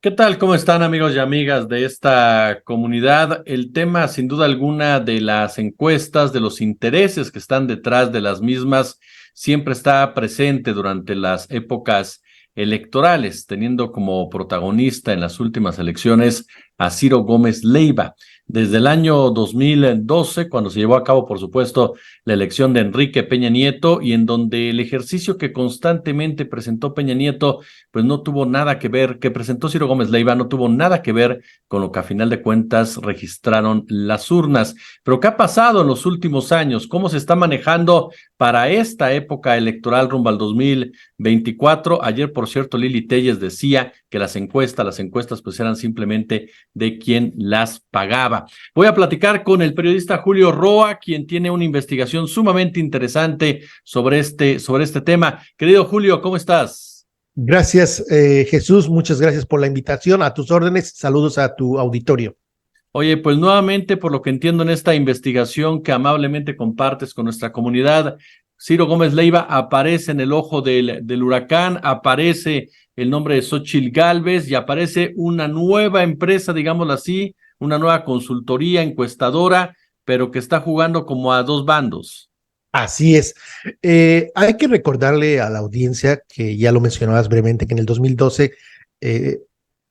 ¿Qué tal? ¿Cómo están amigos y amigas de esta comunidad? El tema, sin duda alguna, de las encuestas, de los intereses que están detrás de las mismas, siempre está presente durante las épocas electorales, teniendo como protagonista en las últimas elecciones a Ciro Gómez Leiva. Desde el año 2012, cuando se llevó a cabo, por supuesto, la elección de Enrique Peña Nieto, y en donde el ejercicio que constantemente presentó Peña Nieto pues no tuvo nada que ver, que presentó Ciro Gómez Leiva, no tuvo nada que ver con lo que a final de cuentas registraron las urnas. Pero ¿qué ha pasado en los últimos años? ¿Cómo se está manejando para esta época electoral rumbo al 2024? Ayer, por cierto, Lili Telles decía que las encuestas pues eran simplemente de quien las pagaba. Voy a platicar con el periodista Julio Roa, quien tiene una investigación sumamente interesante sobre este tema. Querido Julio, ¿cómo estás? Gracias, Jesús. Muchas gracias por la invitación. A tus órdenes. Saludos a tu auditorio. Oye, pues nuevamente, por lo que entiendo en esta investigación que amablemente compartes con nuestra comunidad, Ciro Gómez Leiva aparece en el ojo del huracán, aparece el nombre de Xóchitl Gálvez y aparece una nueva empresa, digámoslo así, una nueva consultoría encuestadora, pero que está jugando como a dos bandos. Así es. Hay que recordarle a la audiencia que ya lo mencionabas brevemente, que en el 2012 eh,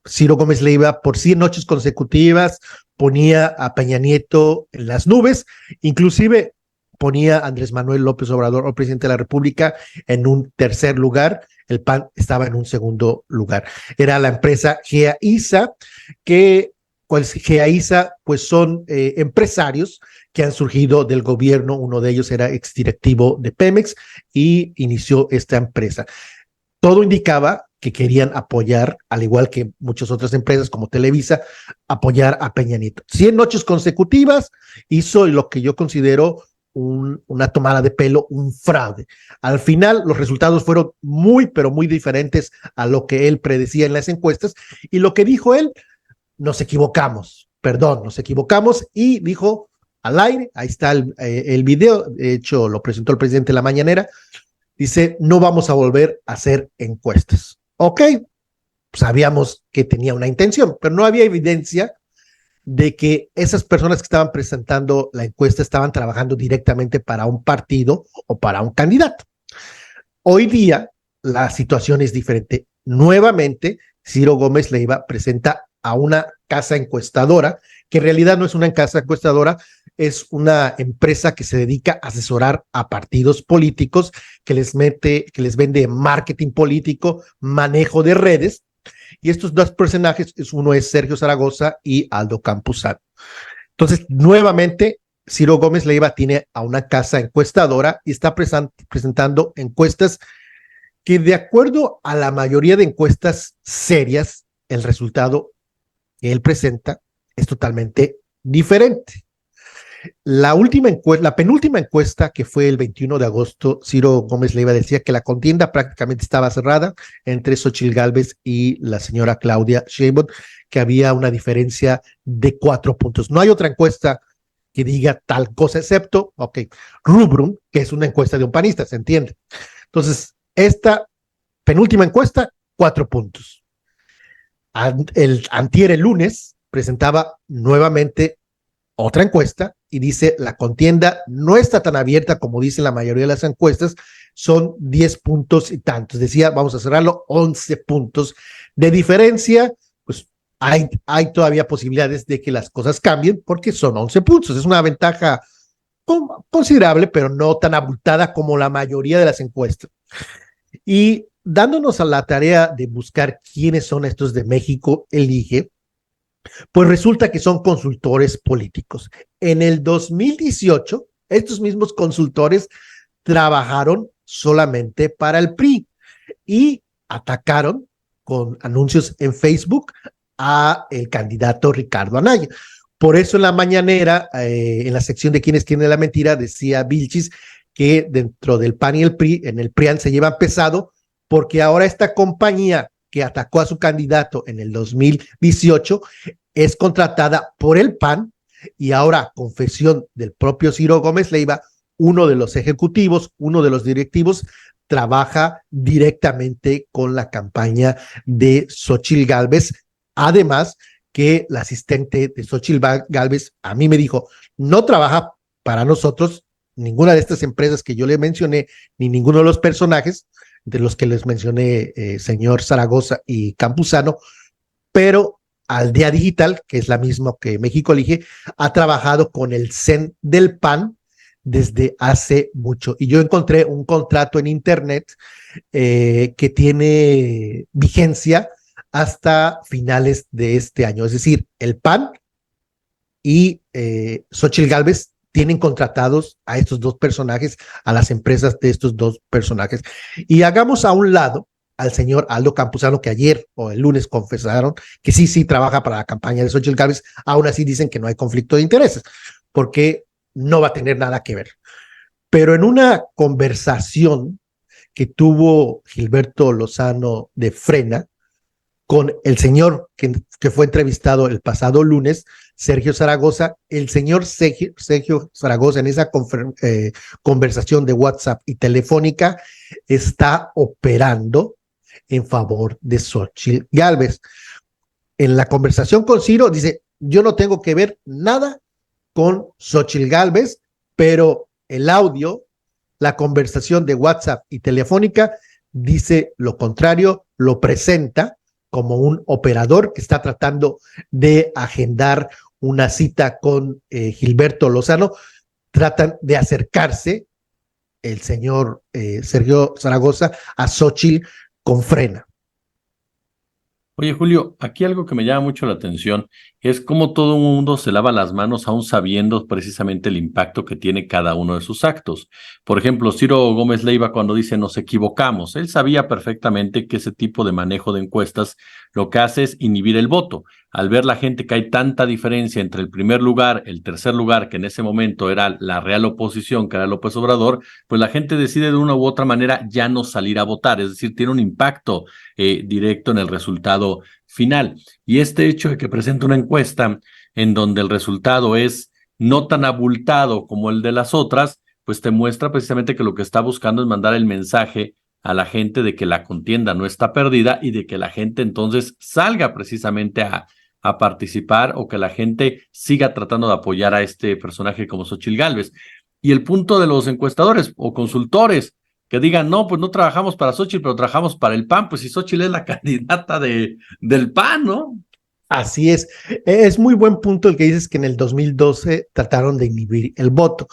Ciro Gómez Leiva por 100 noches consecutivas ponía a Peña Nieto en las nubes, inclusive ponía a Andrés Manuel López Obrador, el presidente de la República, en un tercer lugar. El PAN estaba en un segundo lugar. Era la empresa GEAISA, que pues GEAISA pues son empresarios que han surgido del gobierno. Uno de ellos era exdirectivo de Pemex y inició esta empresa. Todo indicaba que querían apoyar, al igual que muchas otras empresas como Televisa, apoyar a Peña Nieto. 100 noches consecutivas hizo lo que yo considero una tomada de pelo, un fraude. Al final, los resultados fueron muy, pero muy diferentes a lo que él predecía en las encuestas, y lo que dijo él, nos equivocamos, perdón, nos equivocamos, y dijo al aire, ahí está el video, de hecho lo presentó el presidente en la mañanera, dice, no vamos a volver a hacer encuestas. Ok, sabíamos que tenía una intención, pero no había evidencia de que esas personas que estaban presentando la encuesta estaban trabajando directamente para un partido o para un candidato. Hoy día la situación es diferente. Nuevamente, Ciro Gómez Leiva presenta a una casa encuestadora, que en realidad no es una casa encuestadora, es una empresa que se dedica a asesorar a partidos políticos, que les vende marketing político, manejo de redes, y estos dos personajes, uno es Sergio Zaragoza y Aldo Campuzano. Entonces, nuevamente, Ciro Gómez Leiva tiene a una casa encuestadora y está presentando encuestas que, de acuerdo a la mayoría de encuestas serias, el resultado que él presenta es totalmente diferente. La penúltima encuesta, que fue el 21 de agosto, Ciro Gómez Leiva decía que la contienda prácticamente estaba cerrada entre Xóchitl Gálvez y la señora Claudia Sheinbaum, que había una diferencia de 4 puntos. No hay otra encuesta que diga tal cosa, excepto, Rubrum, que es una encuesta de un panista, ¿se entiende? Entonces, esta penúltima encuesta, 4 puntos. El lunes, presentaba nuevamente otra encuesta y dice, la contienda no está tan abierta como dice la mayoría de las encuestas, son 10 puntos y tantos. Decía, vamos a cerrarlo, 11 puntos de diferencia. Pues hay todavía posibilidades de que las cosas cambien porque son 11 puntos. Es una ventaja considerable, pero no tan abultada como la mayoría de las encuestas. Y dándonos a la tarea de buscar quiénes son estos de México Elige, pues resulta que son consultores políticos. En el 2018, estos mismos consultores trabajaron solamente para el PRI y atacaron con anuncios en Facebook a el candidato Ricardo Anaya. Por eso en la mañanera, en la sección de Quiénes tienen la mentira, decía Vilchis que dentro del PAN y el PRI, en el PRIAN se llevan pesado, porque ahora esta compañía que atacó a su candidato en el 2018 es contratada por el PAN, y ahora, confesión del propio Ciro Gómez Leiva, uno de los ejecutivos, uno de los directivos, trabaja directamente con la campaña de Xóchitl Gálvez Además, que la asistente de Xochitl Gálvez a mí me dijo, no trabaja para nosotros ninguna de estas empresas que yo le mencioné, ni ninguno de los personajes de los que les mencioné, señor Zaragoza y Campuzano, pero Aldea Digital, que es la misma que México Elige, ha trabajado con el CEN del PAN desde hace mucho. Y yo encontré un contrato en internet que tiene vigencia hasta finales de este año. Es decir, el PAN y Xochitl Gálvez tienen contratados a estos dos personajes, a las empresas de estos dos personajes. Y hagamos a un lado al señor Aldo Campuzano, que ayer o el lunes confesaron que sí trabaja para la campaña de Xochitl Gálvez, aún así dicen que no hay conflicto de intereses, porque no va a tener nada que ver. Pero en una conversación que tuvo Gilberto Lozano de Frena con el señor que fue entrevistado el pasado lunes, Sergio Zaragoza, el señor Sergio Zaragoza en esa conversación de WhatsApp y telefónica está operando en favor de Xochitl Gálvez. En la conversación con Ciro dice, yo no tengo que ver nada con Xochitl Gálvez, pero el audio, la conversación de WhatsApp y telefónica dice lo contrario, lo presenta como un operador que está tratando de agendar una cita con Gilberto Lozano. Tratan de acercarse el señor Sergio Zaragoza a Xochitl con Frena. Oye, Julio, aquí algo que me llama mucho la atención es cómo todo el mundo se lava las manos aún sabiendo precisamente el impacto que tiene cada uno de sus actos. Por ejemplo, Ciro Gómez Leiva cuando dice nos equivocamos, él sabía perfectamente que ese tipo de manejo de encuestas lo que hace es inhibir el voto. Al ver la gente que hay tanta diferencia entre el primer lugar, el tercer lugar, que en ese momento era la real oposición, que era López Obrador, pues la gente decide de una u otra manera ya no salir a votar, es decir, tiene un impacto directo en el resultado final. Y este hecho de que presenta una encuesta en donde el resultado es no tan abultado como el de las otras, pues te muestra precisamente que lo que está buscando es mandar el mensaje a la gente de que la contienda no está perdida y de que la gente entonces salga precisamente a participar o que la gente siga tratando de apoyar a este personaje como Xochitl Gálvez. Y el punto de los encuestadores o consultores que digan, no, pues no trabajamos para Xochitl, pero trabajamos para el PAN, pues si Xochitl es la candidata del PAN, ¿no? Así es. Es muy buen punto el que dices que en el 2012 trataron de inhibir el voto.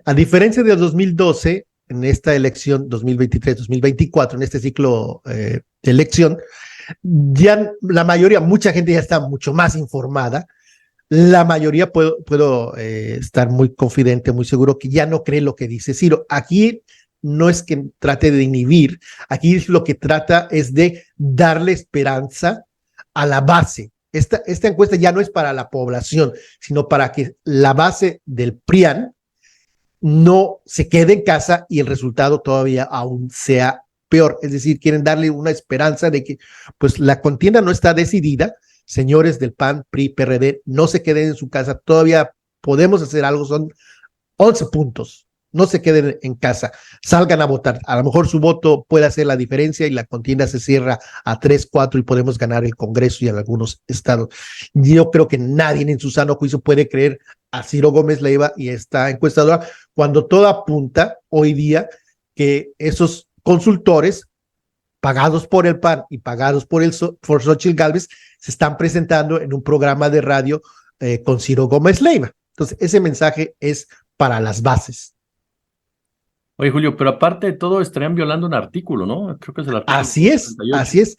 A diferencia del 2012, en esta elección 2023-2024, en este ciclo de elección, ya la mayoría, mucha gente ya está mucho más informada. La mayoría puedo estar muy confidente, muy seguro que ya no cree lo que dice Ciro. Aquí no es que trate de inhibir, aquí lo que trata es de darle esperanza a la base. Esta encuesta ya no es para la población, sino para que la base del PRIAN no se quede en casa y el resultado todavía aún sea peor. Es decir, quieren darle una esperanza de que pues la contienda no está decidida. Señores del PAN, PRI, PRD, no se queden en su casa. Todavía podemos hacer algo. Son 11 puntos. No se queden en casa, salgan a votar. A lo mejor su voto puede hacer la diferencia y la contienda se cierra a 3, 4 y podemos ganar el Congreso y en algunos estados. Yo creo que nadie en su sano juicio puede creer a Ciro Gómez Leiva y esta encuestadora cuando todo apunta hoy día que esos consultores pagados por el PAN y pagados por Xochitl Gálvez se están presentando en un programa de radio con Ciro Gómez Leiva. Entonces, ese mensaje es para las bases. Oye, Julio, pero aparte de todo, estarían violando un artículo, ¿no? Creo que es el artículo Así es, 38. así es.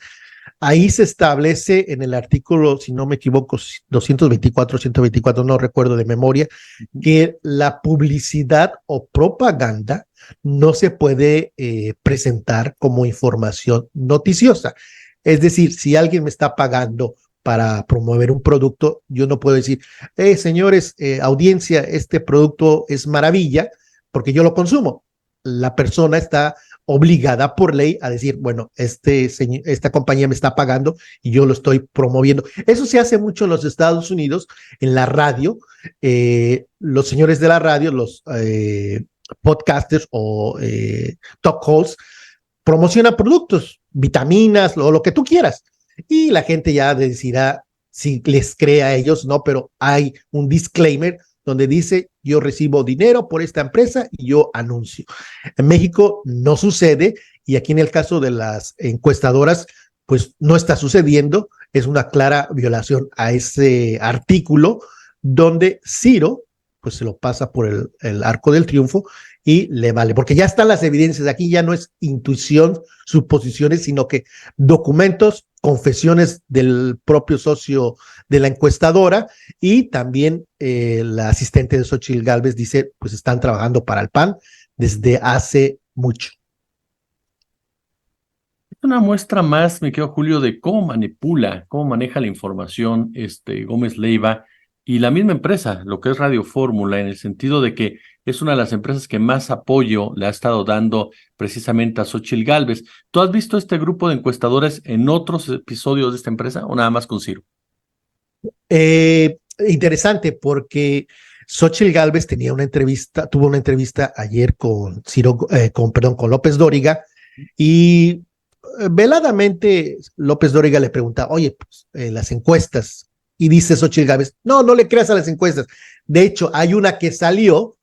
Ahí se establece en el artículo, si no me equivoco, 224, 124, no recuerdo de memoria, que la publicidad o propaganda no se puede presentar como información noticiosa. Es decir, si alguien me está pagando para promover un producto, yo no puedo decir, señores, audiencia, este producto es maravilla, porque yo lo consumo. La persona está obligada por ley a decir, bueno, esta compañía me está pagando y yo lo estoy promoviendo. Eso se hace mucho en los Estados Unidos, en la radio. Los señores de la radio, los podcasters o talk hosts, promocionan productos, vitaminas, lo que tú quieras. y la gente ya decidirá si les cree a ellos, no, pero hay un disclaimer donde dice, yo recibo dinero por esta empresa y yo anuncio. En México no sucede, y aquí en el caso de las encuestadoras, pues no está sucediendo, es una clara violación a ese artículo donde Ciro pues se lo pasa por el arco del triunfo y le vale, porque ya están las evidencias, aquí ya no es intuición, suposiciones, sino que documentos, confesiones del propio socio de la encuestadora y también la asistente de Xóchitl Gálvez dice, pues están trabajando para el PAN desde hace mucho. Es una muestra más, me quedo Julio, de cómo manipula, cómo maneja la información Gómez Leiva y la misma empresa, lo que es Radio Fórmula, en el sentido de que es una de las empresas que más apoyo le ha estado dando precisamente a Xóchitl Gálvez. ¿Tú has visto este grupo de encuestadores en otros episodios de esta empresa o nada más con Ciro? Interesante porque Xóchitl Gálvez tuvo una entrevista ayer con con López Dóriga y veladamente López Dóriga le pregunta, oye, pues, las encuestas, y dice Xóchitl Gálvez, no, no le creas a las encuestas. De hecho, hay una que salió,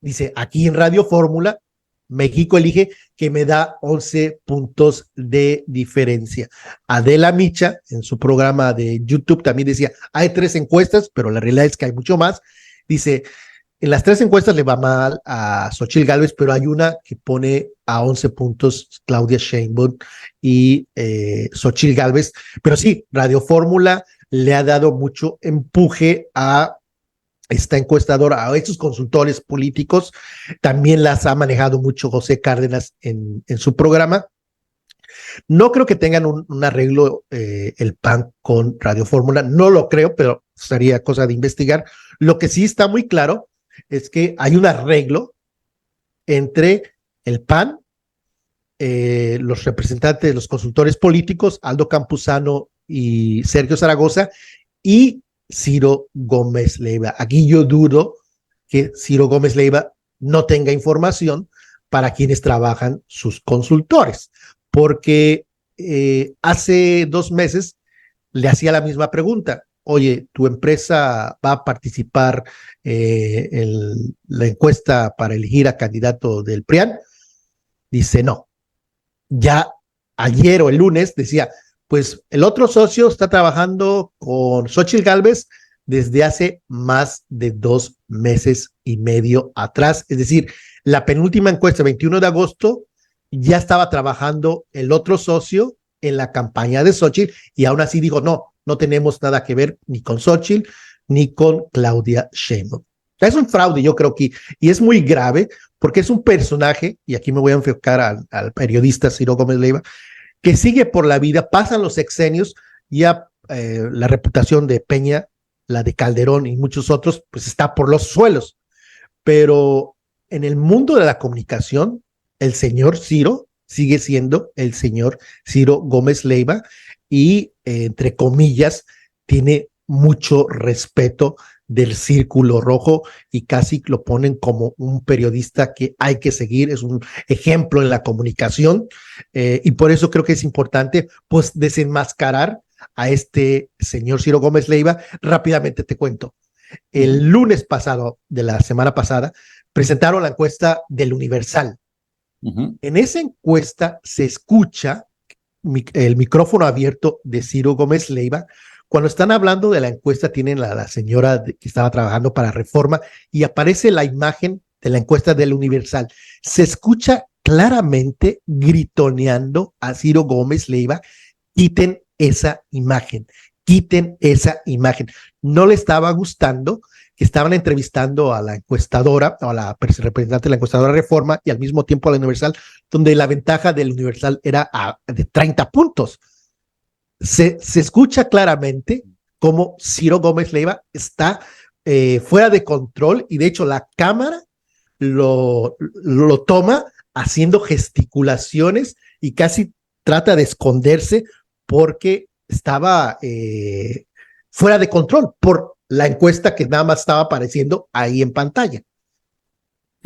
dice, aquí en Radio Fórmula, México elige, que me da 11 puntos de diferencia. Adela Micha, en su programa de YouTube, también decía, hay 3 encuestas, pero la realidad es que hay mucho más. Dice, en las 3 encuestas le va mal a Xóchitl Gálvez, pero hay una que pone a 11 puntos Claudia Sheinbaum y Xóchitl Gálvez. Pero sí, Radio Fórmula le ha dado mucho empuje a esta encuestadora, a estos consultores políticos. También las ha manejado mucho José Cárdenas en su programa. No creo que tengan un arreglo el PAN con Radio Fórmula, no lo creo, pero sería cosa de investigar. Lo que sí está muy claro es que hay un arreglo entre el PAN, los representantes, los consultores políticos, Aldo Campuzano y Sergio Zaragoza, y Ciro Gómez Leiva. Aquí yo dudo que Ciro Gómez Leiva no tenga información para quienes trabajan sus consultores, porque hace 2 meses le hacía la misma pregunta. Oye, ¿tu empresa va a participar en la encuesta para elegir a candidato del PRIAN? Dice no. Ya ayer o el lunes decía, pues el otro socio está trabajando con Xóchitl Gálvez desde hace más de 2 meses y medio atrás. Es decir, la penúltima encuesta, 21 de agosto, ya estaba trabajando el otro socio en la campaña de Xóchitl y aún así dijo, no, no tenemos nada que ver ni con Xóchitl ni con Claudia Sheinbaum. Es un fraude, yo creo que, y es muy grave porque es un personaje, y aquí me voy a enfocar al periodista Ciro Gómez Leiva, que sigue por la vida, pasan los sexenios, ya la reputación de Peña, la de Calderón y muchos otros, pues está por los suelos. Pero en el mundo de la comunicación, el señor Ciro sigue siendo el señor Ciro Gómez Leiva y, entre comillas, tiene mucho respeto del Círculo Rojo y casi lo ponen como un periodista que hay que seguir, es un ejemplo en la comunicación y por eso creo que es importante pues desenmascarar a este señor Ciro Gómez Leiva. Rápidamente te cuento, el lunes pasado de la semana pasada presentaron la encuesta del Universal. En esa encuesta se escucha el micrófono abierto de Ciro Gómez Leiva. Cuando están hablando de la encuesta, tienen la señora que estaba trabajando para Reforma y aparece la imagen de la encuesta del Universal. Se escucha claramente gritoneando a Ciro Gómez Leiva, quiten esa imagen, quiten esa imagen. No le estaba gustando que estaban entrevistando a la encuestadora, o a la representante de la encuestadora Reforma y al mismo tiempo a la Universal, donde la ventaja del Universal era de 30 puntos. Se escucha claramente cómo Ciro Gómez Leiva está fuera de control y de hecho la cámara lo toma haciendo gesticulaciones y casi trata de esconderse porque estaba fuera de control por la encuesta que nada más estaba apareciendo ahí en pantalla.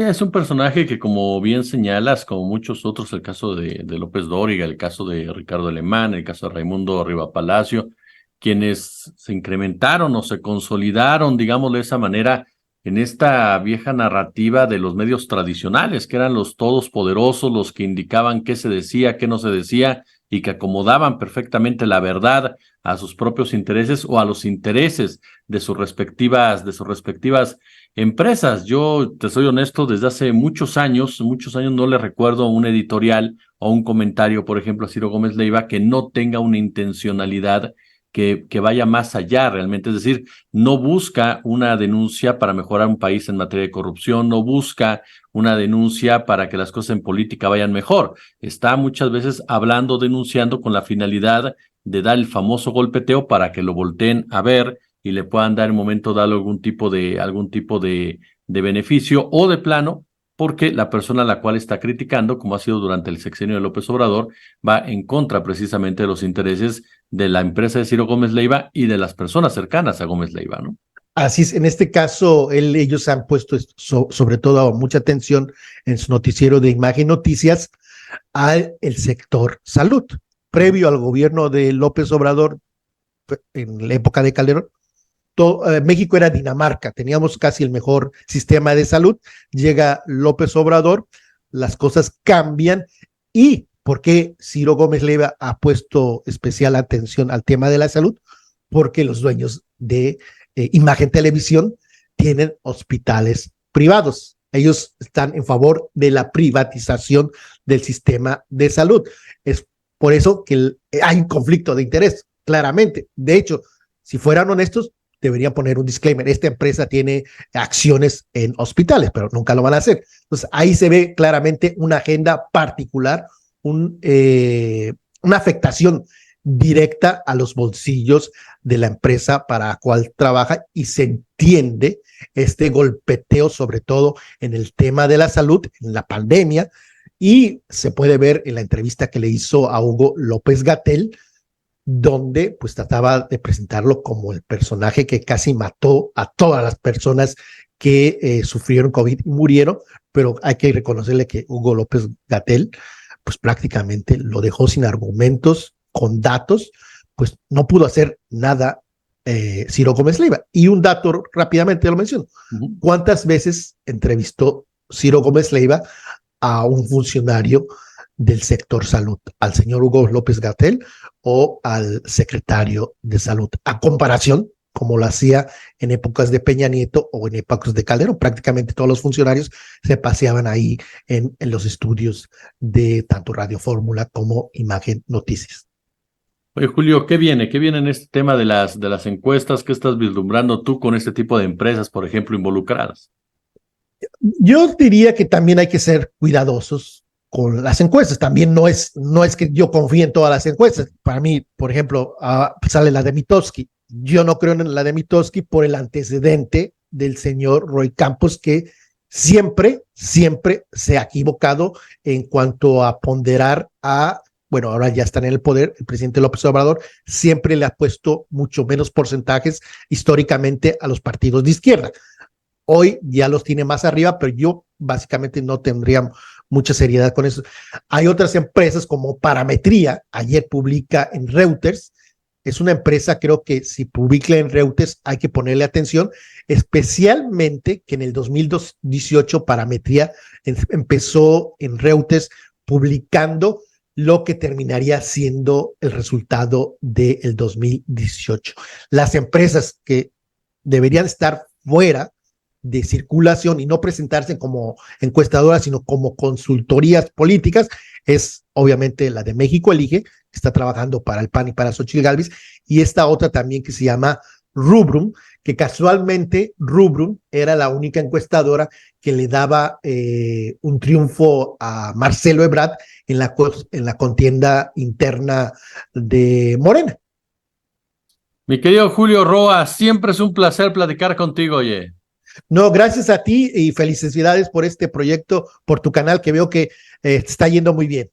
Sí, es un personaje que, como bien señalas, como muchos otros, el caso de López Dóriga, el caso de Ricardo Alemán, el caso de Raimundo Riva Palacio, quienes se incrementaron o se consolidaron, digamos de esa manera, en esta vieja narrativa de los medios tradicionales, que eran los todos poderosos, los que indicaban qué se decía, qué no se decía, y que acomodaban perfectamente la verdad a sus propios intereses o a los intereses de sus respectivas empresas. Yo te soy honesto, desde hace muchos años no le recuerdo un editorial o un comentario, por ejemplo, a Ciro Gómez Leiva, que no tenga una intencionalidad que vaya más allá realmente. Es decir, no busca una denuncia para mejorar un país en materia de corrupción, no busca una denuncia para que las cosas en política vayan mejor. Está muchas veces hablando, denunciando con la finalidad de dar el famoso golpeteo para que lo volteen a ver y le puedan dar en un momento dado algún tipo de beneficio o de plano, porque la persona a la cual está criticando, como ha sido durante el sexenio de López Obrador, va en contra precisamente de los intereses de la empresa de Ciro Gómez Leiva y de las personas cercanas a Gómez Leiva, ¿no? Así es, en este caso, ellos han puesto sobre todo mucha atención en su noticiero de Imagen Noticias al el sector salud. Previo al gobierno de López Obrador, en la época de Calderón, México era Dinamarca, teníamos casi el mejor sistema de salud. Llega López Obrador, las cosas cambian. ¿Y por qué Ciro Gómez Leiva ha puesto especial atención al tema de la salud? Porque los dueños de Imagen Televisión tienen hospitales privados. Ellos están en favor de la privatización del sistema de salud. Es por eso que hay un conflicto de interés, claramente. De hecho, si fueran honestos, deberían poner un disclaimer. Esta empresa tiene acciones en hospitales, pero nunca lo van a hacer. Entonces, ahí se ve claramente una agenda particular, una afectación directa a los bolsillos de la empresa para la cual trabaja, y se entiende este golpeteo, sobre todo en el tema de la salud, en la pandemia, y se puede ver en la entrevista que le hizo a Hugo López-Gatell, donde pues trataba de presentarlo como el personaje que casi mató a todas las personas que sufrieron COVID y murieron, pero hay que reconocerle que Hugo López-Gatell pues prácticamente lo dejó sin argumentos, con datos, pues no pudo hacer nada Ciro Gómez Leiva. Y un dato rápidamente lo menciono. ¿Cuántas veces entrevistó Ciro Gómez Leiva a un funcionario del sector salud, al señor Hugo López-Gatell o al secretario de salud, a comparación como lo hacía en épocas de Peña Nieto o en épocas de Calderón? Prácticamente todos los funcionarios se paseaban ahí en los estudios de tanto Radio Fórmula como Imagen Noticias. Oye, Julio, ¿qué viene? ¿Qué viene en este tema de las encuestas? ¿Qué estás vislumbrando tú con este tipo de empresas, por ejemplo, involucradas? Yo diría que también hay que ser cuidadosos con las encuestas. También no es que yo confíe en todas las encuestas. Para mí, por ejemplo, sale la de Mitofsky. Yo no creo en la de Mitofsky por el antecedente del señor Roy Campos, que siempre se ha equivocado en cuanto a ponderar bueno, ahora ya están en el poder, el presidente López Obrador siempre le ha puesto mucho menos porcentajes históricamente a los partidos de izquierda. Hoy ya los tiene más arriba, pero yo básicamente no tendría mucha seriedad con eso. Hay otras empresas como Parametría, ayer publica en Reuters, es una empresa, creo que si publica en Reuters hay que ponerle atención, especialmente que en el 2018 Parametría empezó en Reuters publicando lo que terminaría siendo el resultado del 2018. Las empresas que deberían estar fuera de circulación y no presentarse como encuestadoras, sino como consultorías políticas, es obviamente la de México Elige, que está trabajando para el PAN y para Xochitl Gálvez, y esta otra también que se llama Rubrum, que casualmente Rubrum era la única encuestadora que le daba un triunfo a Marcelo Ebrard en la contienda interna de Morena. Mi querido Julio Roa, siempre es un placer platicar contigo, oye. No, gracias a ti y felicidades por este proyecto, por tu canal, que veo que está yendo muy bien.